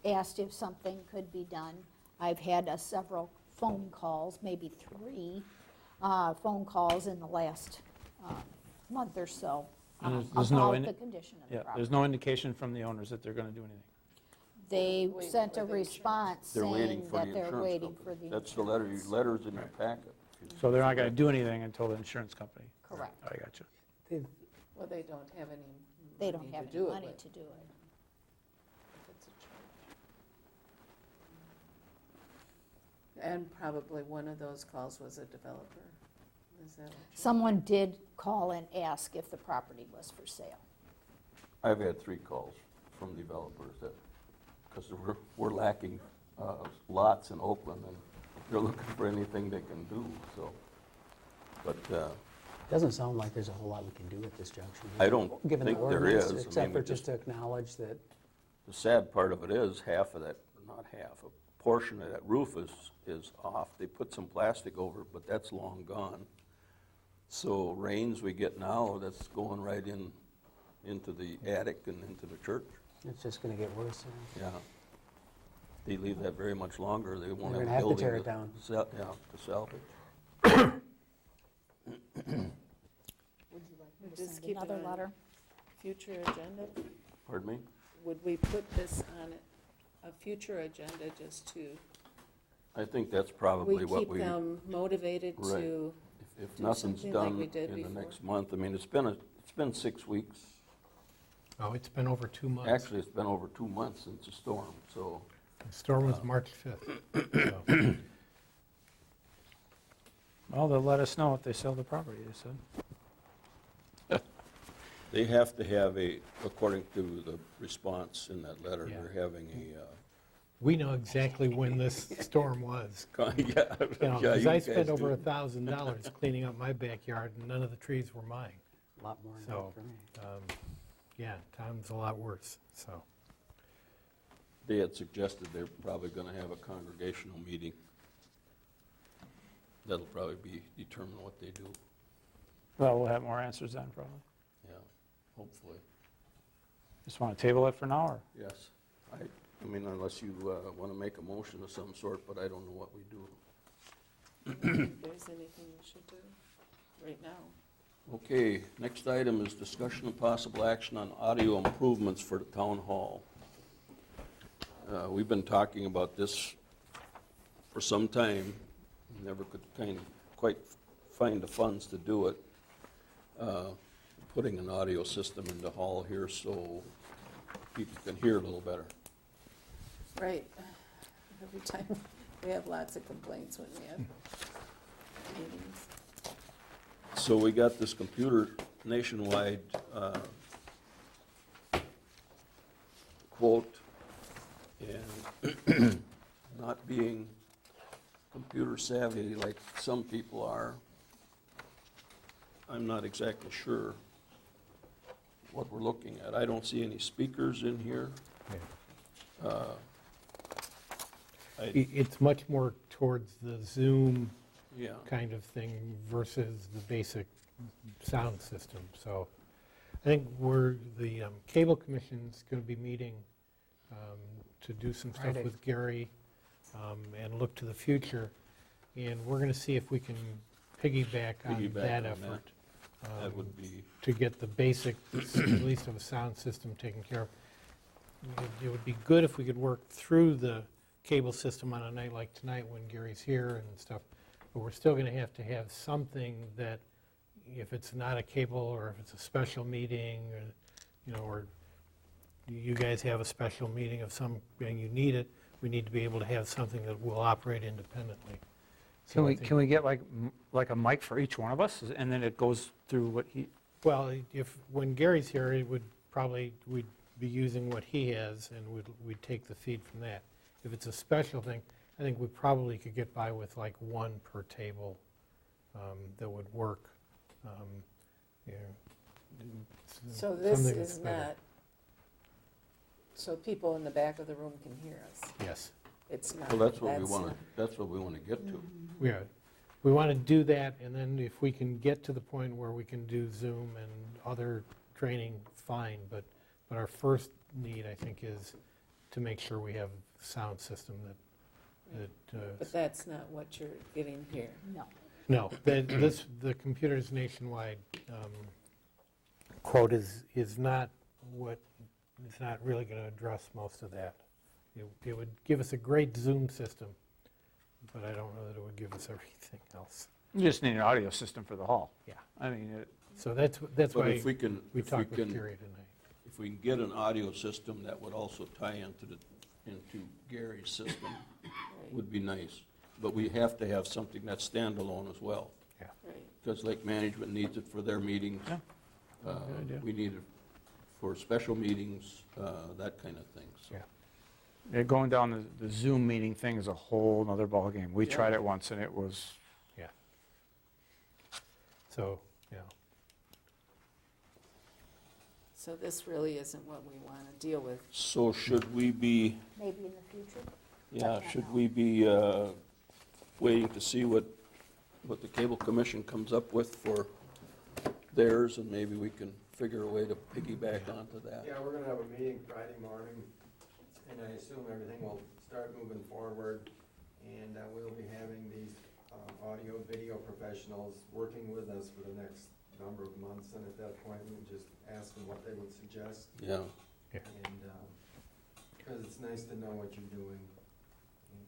asked if something could be done. I've had several phone calls, maybe 3 phone calls in the last month or so And there's no about the condition of the Yeah, property. there's no indication from the owners that they're going to do anything. They Waiting sent for a the response They're waiting saying for the that they're insurance waiting company. for the That's the letter, insurance. letter's in your packet. So they're not going to do anything until the insurance company. Correct. I got you. Well, they don't have any They don't money have to any do it money with. to do it. It's a charge. And probably one of those calls was a developer. Is that what you're... Someone did call and ask if the property was for sale. I've had 3 calls from developers because we're lacking lots in Oakland, and they're looking for anything they can do, so. But Doesn't sound like there's a whole lot we can do at this junction. I don't Given the think there ordinance, is. I except mean, for we just to acknowledge that, the sad part of it is half of that, not half, a portion of that roof is off. They put some plastic over it, but that's long gone. So rains we get now, that's going right into the attic and into the church. It's just going to get worse. Yeah. They leave that very much longer, they won't They're have gonna a have to building tear it down. to salvage. Would you like me to Just send keep it another on. letter? Future agenda, Pardon me? would we put this on a future agenda just to, I think that's we probably what keep we, them motivated Right. to, if do nothing's something like done we did in the before. next month, I mean, it's been 6 weeks. Oh, it's been over 2 months. Actually, it's been over 2 months since the storm, so. The storm was March 5th. So, Well, they'll let us know if they sell the property, they said. They have to have according to the response in that letter, Yeah. they're having we know exactly when this storm was. yeah. You know, Yeah, because you I guys spent do. over $1,000 cleaning up my backyard, and none of the trees were mine. A lot more than So, that for me. Yeah, time's a lot worse, so. They had suggested they're probably gonna have a congregational meeting. That'll probably determine what they do, Well, we'll have more answers then, probably. yeah, hopefully. Just want to table it for now, or? Yes. I mean, unless you want to make a motion of some sort, but I don't know what we do. if there's anything we should do right now. Okay, next item is discussion of possible action on audio improvements for the town hall. We've been talking about this for some time, never could quite find the funds to do it. Putting an audio system in the hall here so people can hear a little better. Right. Every time, we have lots of complaints when we have meetings. So we got this computer nationwide quote, and not being computer savvy like some people are, I'm not exactly sure what we're looking at. I don't see any speakers in here. It's much more towards the Zoom Yeah, kind of thing versus the basic sound system. So I think the Cable Commission's going to be meeting to do some stuff Friday. with Gary and look to the future. And we're going to see if we can piggyback on Piggyback that on that. effort. that would be, To get the basic, at least of a sound system taken care of. It would be good if we could work through the cable system on a night like tonight when Gary's here and stuff, but we're still going to have something that, if it's not a cable or if it's a special meeting, or you guys have a special meeting of some, and you need it, we need to be able to have something that will operate independently. So Can I we, think- can we get like a mic for each one of us, and then it goes through what he, Well, when Gary's here, we'd be using what he has, and we'd take the feed from that. If it's a special thing, I think we probably could get by with like one per table that would work. Yeah. So this Something is that's better. not, so people in the back of the room can hear us. Yes, It's not. well, that's what we not- want to, that's what we want to get to. we want to do that, and then if we can get to the point where we can do Zoom and other training, fine, but our first need, I think, is to make sure we have a sound system But that's not what you're getting here. No. no, the Computers Nationwide quote is not really going to address most of that. It would give us a great Zoom system, but I don't know that it would give us everything else. you just need an audio system for the hall. Yeah. I mean, So that's But why if we can, we if we talked with can, Gary tonight. if we can get an audio system that would also tie into Gary's system, would be nice. But we have to have something that's standalone as well, Right. because Lake Management needs it for their meetings. Yeah. Good idea. We need it for special meetings, that kind of thing, so. Yeah. going down the Zoom meeting thing is a whole nother ballgame. We Yeah. tried it once, and it was, So, So this really isn't what we want to deal with. So should we be, Maybe in the future? Yeah, should we be waiting to see what the Cable Commission comes up with for theirs, and maybe we can figure a way to piggyback onto that? Yeah, we're gonna have a meeting Friday morning, and I assume everything will start moving forward. And we'll be having these audio, video professionals working with us for the next number of months. And at that point, we'll just ask them what they would suggest. Yeah. And, because it's nice to know what you're doing, and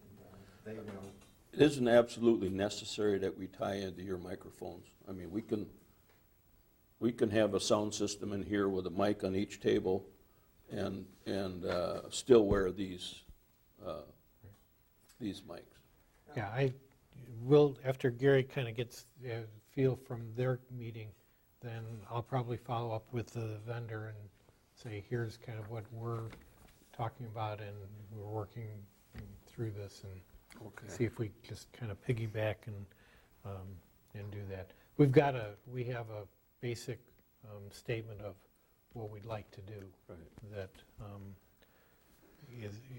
they will. It isn't absolutely necessary that we tie into your microphones. I mean, we can have a sound system in here with a mic on each table and still wear these mics. Yeah, I will, after Gary kind of gets a feel from their meeting, then I'll probably follow up with the vendor and say, here's kind of what we're talking about, and we're working through this, and see if we just kind of piggyback and do that. We have a basic statement of what we'd like to do that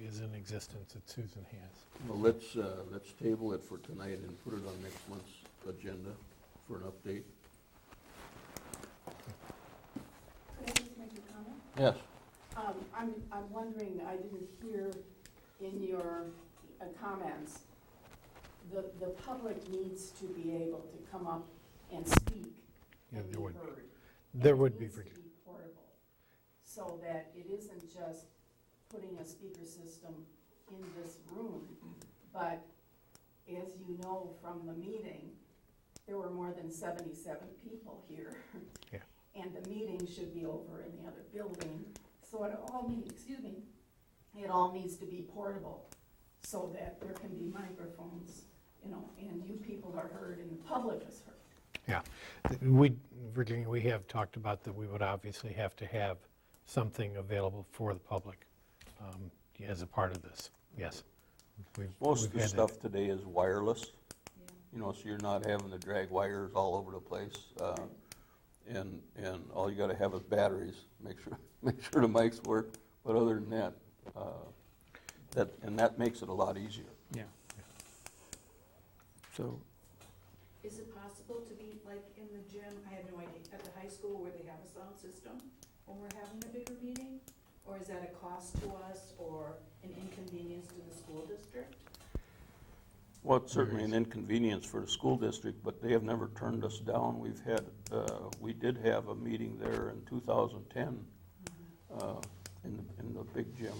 is in existence that Susan has. Well, let's table it for tonight and put it on next month's agenda for an update. Could I just make a comment? Yes. I'm wondering, I didn't hear in your comments, the public needs to be able to come up and speak and be heard. There would be. It needs to be portable, so that it isn't just putting a speaker system in this room, but as you know from the meeting, there were more than 77 people here. Yeah. And the meeting should be over in the other building, so it all needs, it all needs to be portable, so that there can be microphones, and you people are heard and the public is heard. Yeah, Virginia, we have talked about that we would obviously have to have something available for the public as a part of this, yes. Most of the stuff today is wireless, so you're not having to drag wires all over the place. And all you gotta have is batteries, make sure the mics work, but other than that, that makes it a lot easier. Yeah. So, Is it possible to be like in the gym, I have no idea, at the high school where they have a sound system when we're having a bigger meeting? Or is that a cost to us or an inconvenience to the school district? Well, it's certainly an inconvenience for the school district, but they have never turned us down. We did have a meeting there in 2010 in the big gym.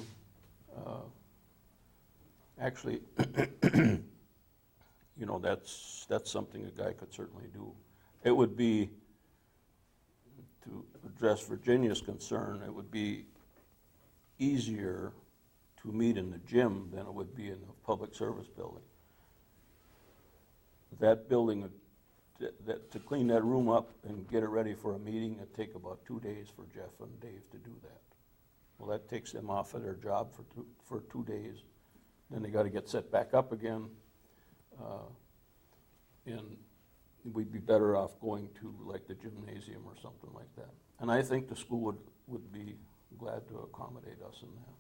Actually, that's something a guy could certainly do. It would be, to address Virginia's concern, it would be easier to meet in the gym than it would be in the public service building. That building, to clean that room up and get it ready for a meeting, it'd take about 2 days for Jeff and Dave to do that. Well, that takes them off of their job for 2 days. Then they gotta get set back up again. And we'd be better off going to like the gymnasium or something like that. And I think the school would be glad to accommodate us in that.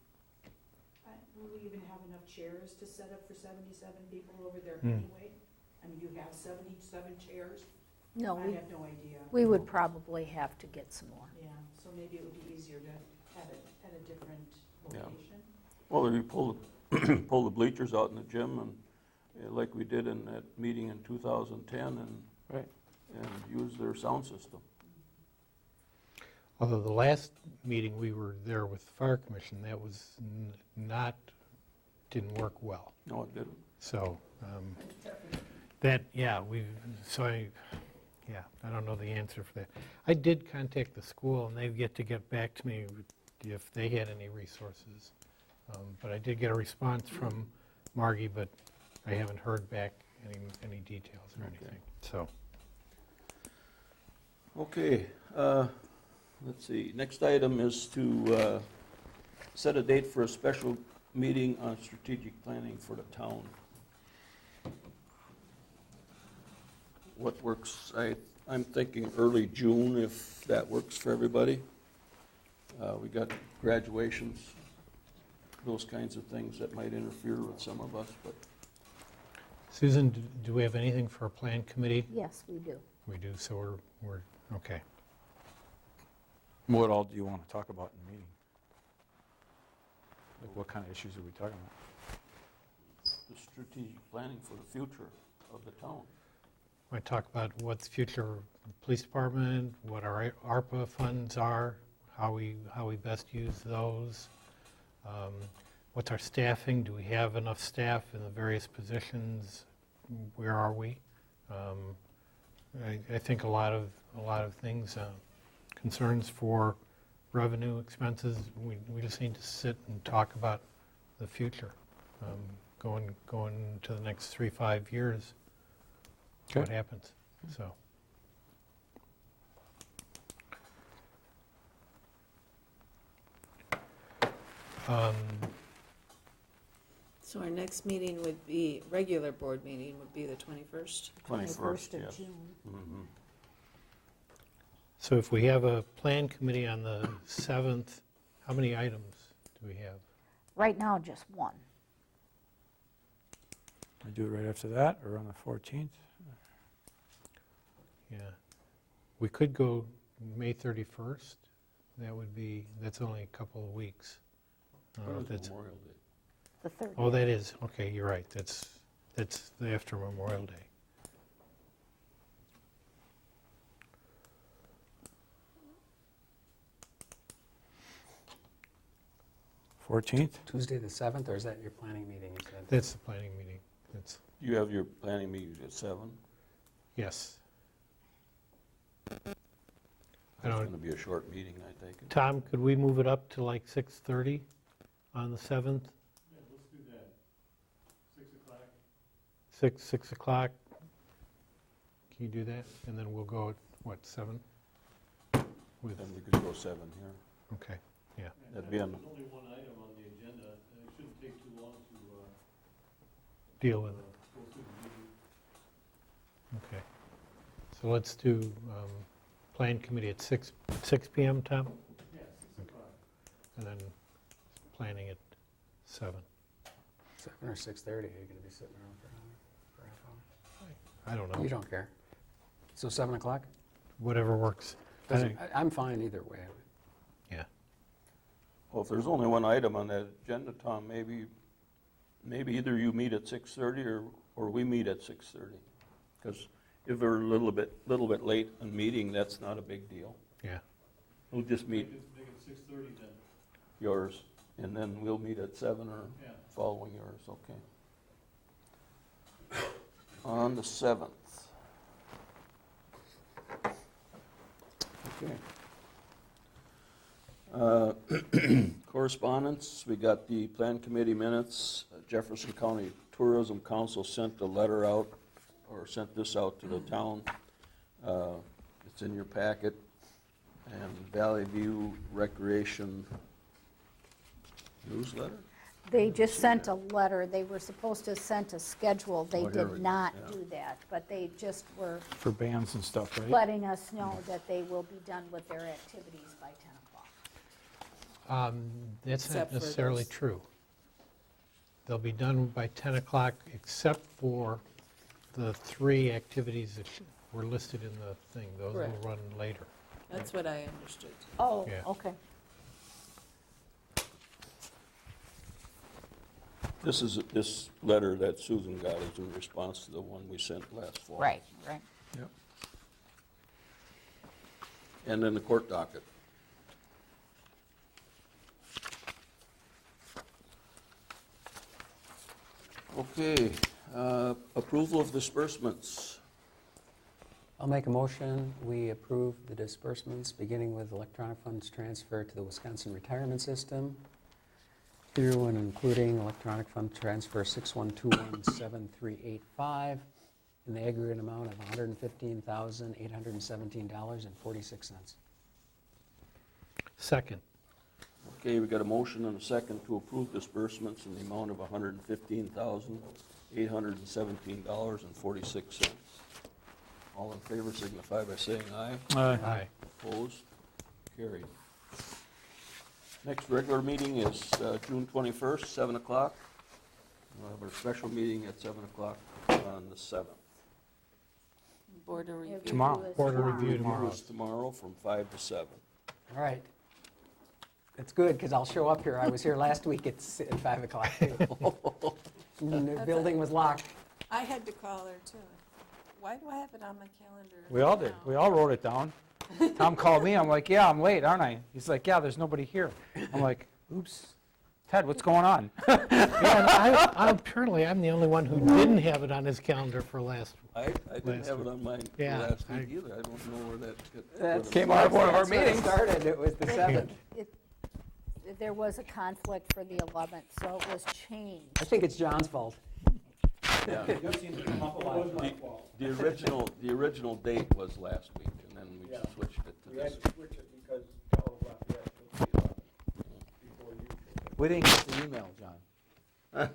Will we even have enough chairs to set up for 77 people over there anyway? I mean, you have 77 chairs? No, I have no idea. we would probably have to get some more. Yeah, so maybe it would be easier to have it at a different Yeah. location. Well, if you pull the bleachers out in the gym and like we did in that meeting in 2010 and use their sound system. although the last meeting we were there with the fire commission, that was didn't work well. No, it didn't. So, I don't know the answer for that. I did contact the school, and they've yet to get back to me if they had any resources. But I did get a response from Margie, but I haven't heard back any details or anything, so. Okay, let's see. Next item is to set a date for a special meeting on strategic planning for the town. What works? I'm thinking early June, if that works for everybody. We got graduations those kinds of things that might interfere with some of us, but Susan, do we have anything for a plan committee? Yes, we do. We do, so we're, okay. What all do you want to talk about in the meeting? Like, what kind of issues are we talking about? the strategic planning for the future of the town. I talk about what the future of the police department, what our ARPA funds are, how we best use those. What's our staffing? Do we have enough staff in the various positions? Where are we? I think a lot of things, concerns for revenue, expenses. We just need to sit and talk about the future, going to the next 3-5 years. Okay. What happens? So. So our next meeting would be, regular board meeting would be the 21st? 21st, of yes. June. Mhm. So if we have a plan committee on the 7th, how many items do we have? Right now, just one. I do it right after that, or on the 14th? Yeah. We could go May 31st. That's only a couple of weeks. I don't know When if is that's- Memorial Day? The 30th. Oh, that is, okay, you're right. That's after Memorial Day. Tuesday the 7th, or is that your planning meeting, you said? That's the planning meeting. That's, You have your planning meetings at 7? yes. It's going to be a short meeting, I take it. Tom, could we move it up to like 6:30 on the 7th? Yeah, let's do that. 6 o'clock. 6 o'clock? Can you do that? And then we'll go at, what, 7? With, Then we could go 7 here. okay, yeah. That'd be on, There's only one item on the agenda, and it shouldn't take too long to Deal with it. go through the meeting. Okay. So let's do plan committee at 6 PM, Tom? Yeah, 6 o'clock. And then planning at 7. 7 or 6:30, are you going to be sitting around for a half hour? I don't know. You don't care. So 7 o'clock? Whatever works. I'm fine either way. Yeah. well, if there's only one item on that agenda, Tom, maybe either you meet at 6:30 or we meet at 6:30. Because if we're a little bit late in meeting, that's not a big deal. Yeah. We'll just meet Make it 6:30 then. yours, and then we'll meet at 7 or Yeah. following yours, okay. On the 7th. Okay. Correspondence, we got the Plan Committee minutes. Jefferson County Tourism Council sent a letter out, or sent this out to the town. It's in your packet. And Valley View Recreation newsletter? They just sent a letter. They were supposed to have sent a schedule. They Oh, here we did go. not Yeah. do that, but they just were For bands and stuff, right? letting us know that they will be done with their activities by 10 o'clock. That's Except not for necessarily those- true. They'll be done by 10 o'clock, except for the 3 activities that were listed in the thing. Those will Correct. run later. That's what I understood. Oh, Yeah. okay. This letter that Susan got is in response to the one we sent last fall. Right. Yep. And then the court docket. Okay, approval of disbursements. I'll make a motion, we approve the disbursements, beginning with electronic funds transfer to the Wisconsin Retirement System, through and including electronic fund transfer 612173885 in the aggregate amount of $115,817.46. Second. Okay, we got a motion and a second to approve disbursements in the amount of $115,817.46. All in favor signify by saying aye. Aye. Aye. Opposed? Carried. Next regular meeting is June 21st, 7 o'clock. We'll have our special meeting at 7 o'clock on the 7th. Board of review. Tomorrow. Board of review tomorrow. Is tomorrow from 5 to 7. All right. That's good, because I'll show up here. I was here last week at 5 o'clock. The building was locked. I had to call her too. Why do I have it on my calendar? We all did. now? We all wrote it down. Tom called me. I'm like, yeah, I'm late, aren't I? He's like, yeah, there's nobody here. I'm like, oops. Ted, what's going on? Yeah, apparently I'm the only one who didn't have it on his calendar for last. I didn't have it on mine for Yeah, last week either. I don't know where that That Came out of one of our That's when it meetings. started. It was the 7th. There was a conflict for the 11th, so it was changed. I think it's John's fault. Yeah. That seems to come up a lot. My fault. The original date was last week, and then we Yeah. switched it to We had this. to switch it because Joe left that before you. We didn't get the email, John.